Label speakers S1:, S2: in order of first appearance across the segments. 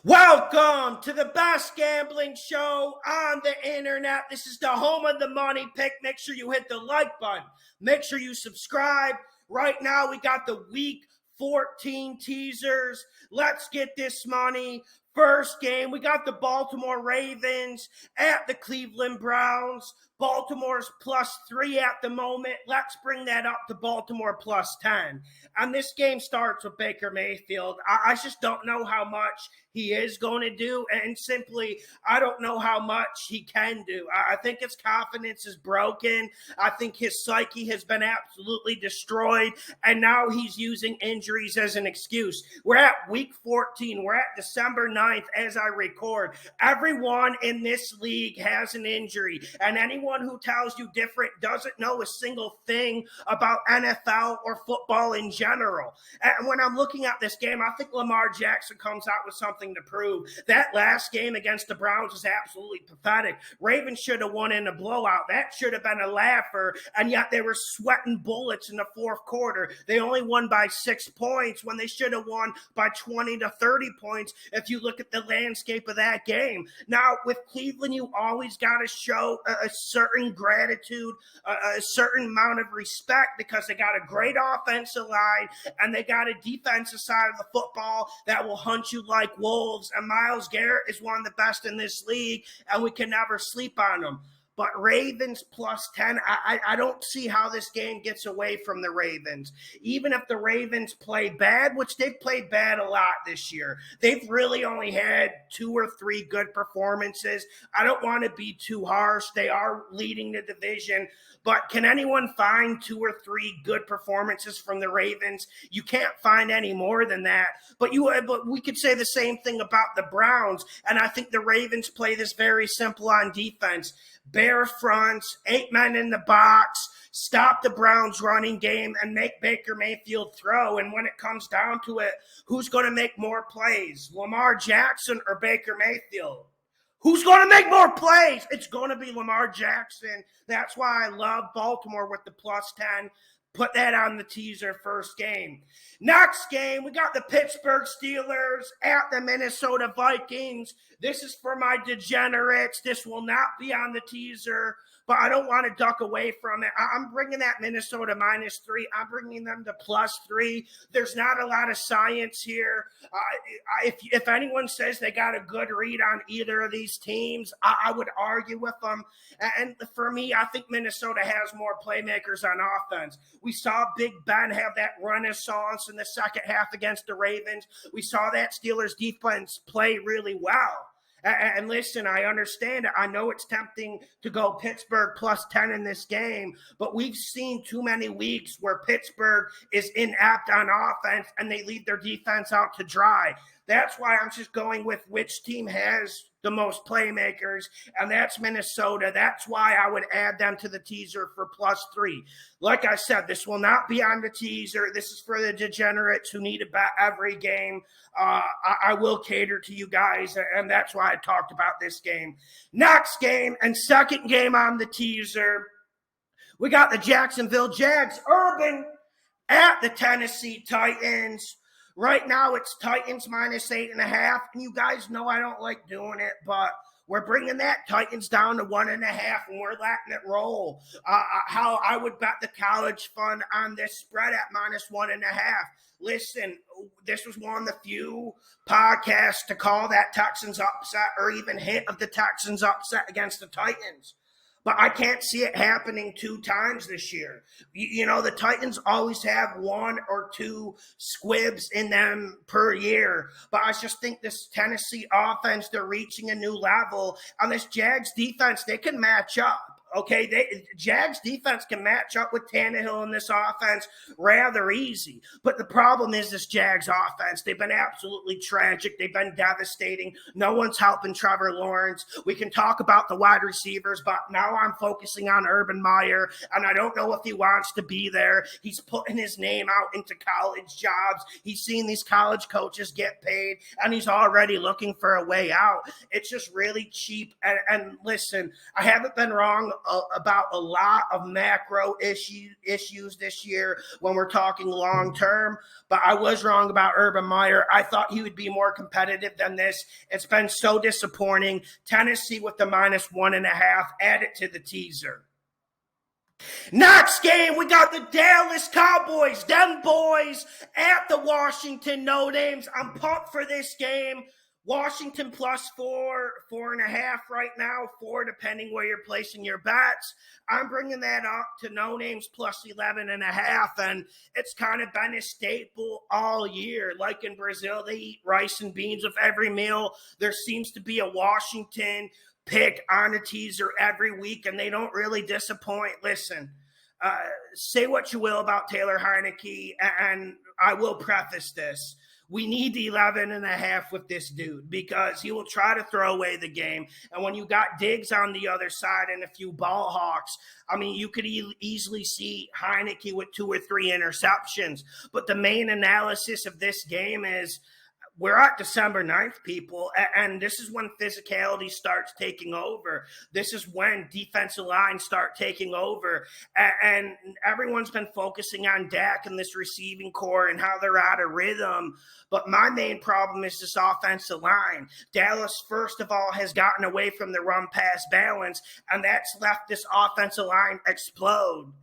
S1: Welcome to the best gambling show on the internet. This is the home of the money pick. Make sure you hit the like button. Make sure you subscribe. Right now, we got the week 14 teasers. Let's get this money. First game, we got the Baltimore Ravens at the Cleveland Browns. Baltimore's +3 at the moment. Let's bring that up to Baltimore +10. And this game starts with Baker Mayfield. I just don't know how much he is going to do, and simply, I don't know how much he can do. I think his confidence is broken. I think his psyche has been absolutely destroyed, and now he's using injuries as an excuse. We're at week 14. We're at December 9th as I record. Everyone in this league has an injury, and anyone who tells you different doesn't know a single thing about NFL or football in general. And when I'm looking at this game, I think Lamar Jackson comes out with something to prove. That last game against the Browns is absolutely pathetic. Ravens should have won in a blowout. That should have been a laugher, and yet they were sweating bullets in the fourth quarter. They only won by 6 points when they should have won by 20 to 30 points if you look at the landscape of that game. Now, with Cleveland, you always got to show a certain gratitude, a certain amount of respect, because they got a great offensive line and they got a defensive side of the football that will hunt you like wolves. And Myles Garrett is one of the best in this league, and we can never sleep on him. But Ravens +10, I don't see how this game gets away from the Ravens. Even if the Ravens play bad, which they've played bad a lot this year, they've really only had 2 or 3 good performances. I don't want to be too harsh. They are leading the division. But can anyone find 2 or 3 good performances from the Ravens? You can't find any more than that. But we could say the same thing about the Browns. And I think the Ravens play this very simple on defense. Bare fronts, 8 men in the box, stop the Browns running game, and make Baker Mayfield throw. And when it comes down to it, who's going to make more plays, Lamar Jackson or Baker Mayfield? Who's going to make more plays? It's going to be Lamar Jackson. That's why I love Baltimore with the +10. Put that on the teaser first game. Next game, we got the Pittsburgh Steelers at the Minnesota Vikings. This is for my degenerates. This will not be on the teaser, but I don't want to duck away from it. I'm bringing that Minnesota -3. I'm bringing them to +3. There's not a lot of science here. If anyone says they got a good read on either of these teams, I would argue with them. And for me, I think Minnesota has more playmakers on offense. We saw Big Ben have that renaissance in the second half against the Ravens. We saw that Steelers defense play really well. And listen, I understand it. I know it's tempting to go Pittsburgh +10 in this game, but we've seen too many weeks where Pittsburgh is inept on offense and they leave their defense out to dry. That's why I'm just going with which team has the most playmakers, and that's Minnesota. That's why I would add them to the teaser for +3. Like I said, this will not be on the teaser. This is for the degenerates who need to bet every game. I will cater to you guys, and that's why I talked about this game. Next game and second game on the teaser, we got the Jacksonville Jags Urban at the Tennessee Titans. Right now, it's Titans -8.5, and you guys know I don't like doing it, but we're bringing that Titans down to 1.5, and we're letting it roll. How I would bet the college fund on this spread at -1.5. Listen, this was one of the few podcasts to call that Texans upset or even hint of the Texans upset against the Titans. But I can't see it happening 2 times this year. You know, the Titans always have 1 or 2 squibs in them per year. But I just think this Tennessee offense, they're reaching a new level. On this Jags defense, they can match up. Okay, Jags defense can match up with Tannehill in this offense rather easy. But the problem is this Jags offense. They've been absolutely tragic. They've been devastating. No one's helping Trevor Lawrence. We can talk about the wide receivers, but now I'm focusing on Urban Meyer, and I don't know if he wants to be there. He's putting his name out into college jobs. He's seen these college coaches get paid, and he's already looking for a way out. It's just really cheap. And listen, I haven't been wrong about a lot of macro issues this year when we're talking long term, but I was wrong about Urban Meyer. I thought he would be more competitive than this. It's been so disappointing. Tennessee with the -1.5, add it to the teaser. Next game, we got the Dallas Cowboys, them boys at the Washington No Names. I'm pumped for this game. Washington +4, 4.5 right now, 4 depending where you're placing your bets. I'm bringing that up to No Names +11.5, and it's kind of been a staple all year. Like in Brazil, they eat rice and beans with every meal. There seems to be a Washington pick on a teaser every week, and they don't really disappoint. Listen, say what you will about Taylor Heineke, and I will preface this. We need 11.5 with this dude because he will try to throw away the game. And when you got Diggs on the other side and a few ball hawks, I mean, you could easily see Heineke with 2 or 3 interceptions. But the main analysis of this game is we're at December 9th, people, and this is when physicality starts taking over. This is when defensive lines start taking over, and everyone's been focusing on Dak and this receiving core and how they're out of rhythm. But my main problem is this offensive line. Dallas, first of all, has gotten away from the run-pass balance, and that's left this offensive line exposed.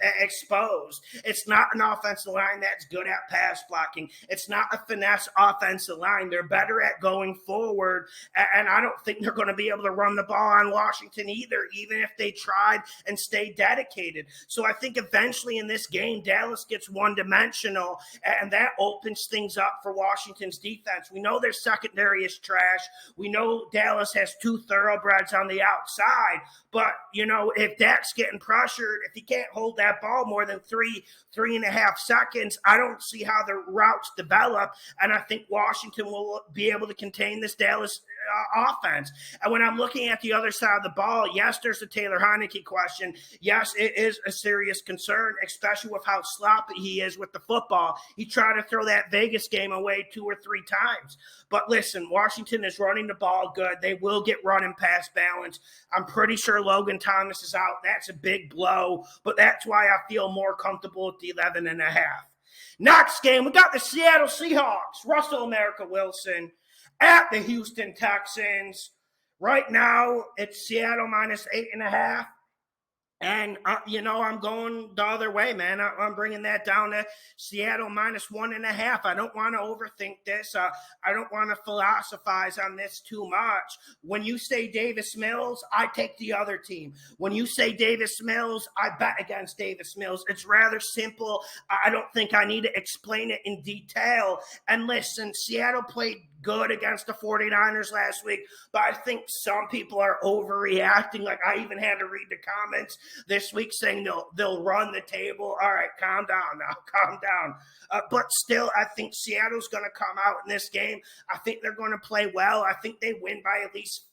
S1: It's not an offensive line that's good at pass blocking. It's not a finesse offensive line. They're better at going forward, and I don't think they're going to be able to run the ball on Washington either, even if they tried and stayed dedicated. So I think eventually in this game, Dallas gets one-dimensional, and that opens things up for Washington's defense. We know their secondary is trash. We know Dallas has 2 thoroughbreds on the outside, but, you know, if Dak's getting pressured, if he can't hold that ball more than 3.5 seconds, I don't see how the routes develop, and I think Washington will be able to contain this Dallas offense. And when I'm looking at the other side of the ball, yes, there's the Taylor Heineke question. Yes, it is a serious concern, especially with how sloppy he is with the football. He tried to throw that Vegas game away 2 or 3 times. But listen, Washington is running the ball good. They will get running past balance. I'm pretty sure Logan Thomas is out. That's a big blow, but that's why I feel more comfortable with the 11.5. Next game, we got the Seattle Seahawks, Russell America Wilson, at the Houston Texans. Right now, it's Seattle -8.5. And, I'm going the other way, man. I'm bringing that down to Seattle -1.5. I don't want to overthink this. I don't want to philosophize on this too much. When you say Davis Mills, I take the other team. When you say Davis Mills, I bet against Davis Mills. It's rather simple. I don't think I need to explain it in detail. And listen, Seattle played good against the 49ers last week, but I think some people are overreacting. Like, I even had to read the comments this week saying they'll run the table. All right, calm down now, calm down. But still, I think Seattle's going to come out in this game. I think they're going to play well. I think they win by at least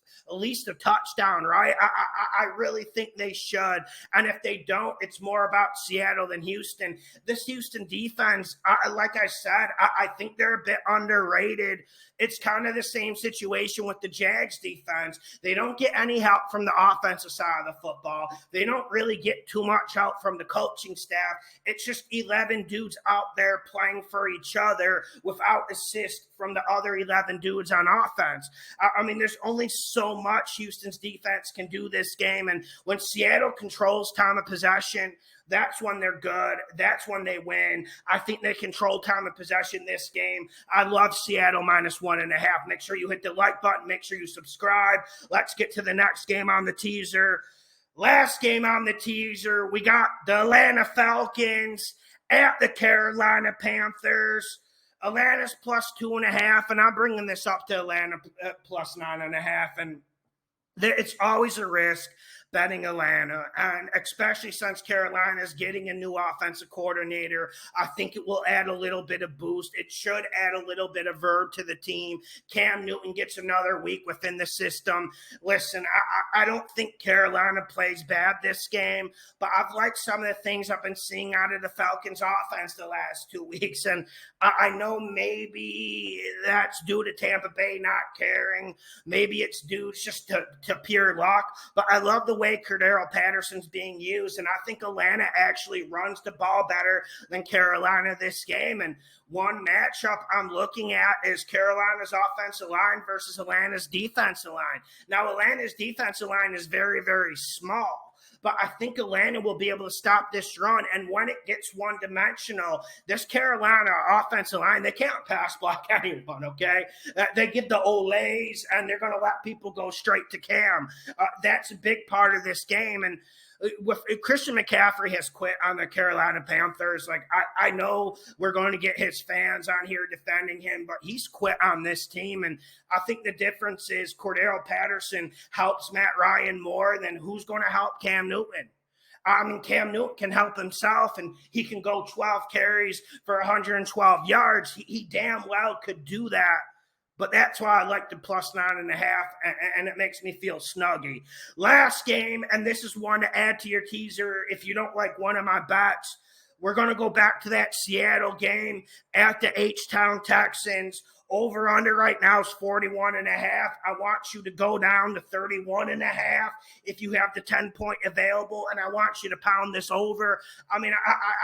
S1: a touchdown, right? I really think they should. And if they don't, it's more about Seattle than Houston. This Houston defense, like I said, I think they're a bit underrated. It's kind of the same situation with the Jags defense. They don't get any help from the offensive side of the football. They don't really get too much help from the coaching staff. It's just 11 dudes out there playing for each other without assist from the other 11 dudes on offense. I mean, there's only so much Houston's defense can do this game. And when Seattle controls time of possession, that's when they're good. That's when they win. I think they control time of possession this game. I love Seattle -1.5. Make sure you hit the like button. Make sure you subscribe. Let's get to the next game on the teaser. Last game on the teaser, we got the Atlanta Falcons at the Carolina Panthers. Atlanta's +2.5, and I'm bringing this up to Atlanta +9.5. And it's always a risk betting Atlanta, and especially since Carolina is getting a new offensive coordinator, I think it will add a little bit of boost. It should add a little bit of verve to the team. Cam Newton gets another week within the system. Listen, I don't think Carolina plays bad this game, but I've liked some of the things I've been seeing out of the Falcons offense the last 2 weeks, and I know maybe that's due to Tampa Bay not caring. Maybe it's due just to to pure luck, but I love the way Cordarrelle Patterson's being used, and I think Atlanta actually runs the ball better than Carolina this game. And one matchup I'm looking at is Carolina's offensive line versus Atlanta's defensive line. Now, Atlanta's defensive line is very, very small, but I think Atlanta will be able to stop this run. And when it gets one-dimensional, this Carolina offensive line, they can't pass block anyone, okay? They get the olays, and they're going to let people go straight to Cam. That's a big part of this game. And with Christian McCaffrey has quit on the Carolina Panthers. Like, I know we're going to get his fans on here defending him, but he's quit on this team. And I think the difference is Cordarrelle Patterson helps Matt Ryan more than who's going to help Cam Newton. I mean, Cam Newton can help himself, and he can go 12 carries for 112 yards. He damn well could do that. But that's why I like the +9.5, and it makes me feel snuggy. Last game, and this is one to add to your teaser if you don't like one of my bets, we're going to go back to that Seattle game at the H-Town Texans. Over under right now is 41.5. I want you to go down to 31.5 if you have the 10-point available, and I want you to pound this over. I mean,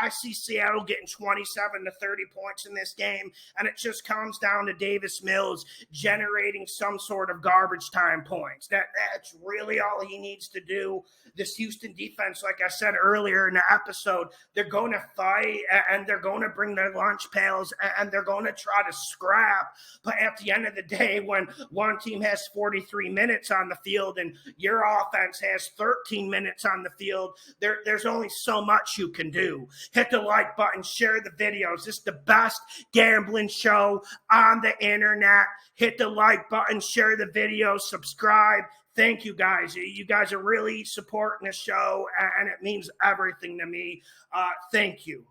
S1: I see Seattle getting 27 to 30 points in this game, and it just comes down to Davis Mills generating some sort of garbage time points. That's really all he needs to do. This Houston defense, like I said earlier in the episode, they're going to fight, and they're going to bring their lunch pails, and they're going to try to scrap. But at the end of the day, when one team has 43 minutes on the field and your offense has 13 minutes on the field, there's only so much you can do. Hit the like button, share the videos. This is the best gambling show on the internet. Hit the like button, share the video, subscribe. Thank you, guys. You guys are really supporting the show, and it means everything to me. Thank you.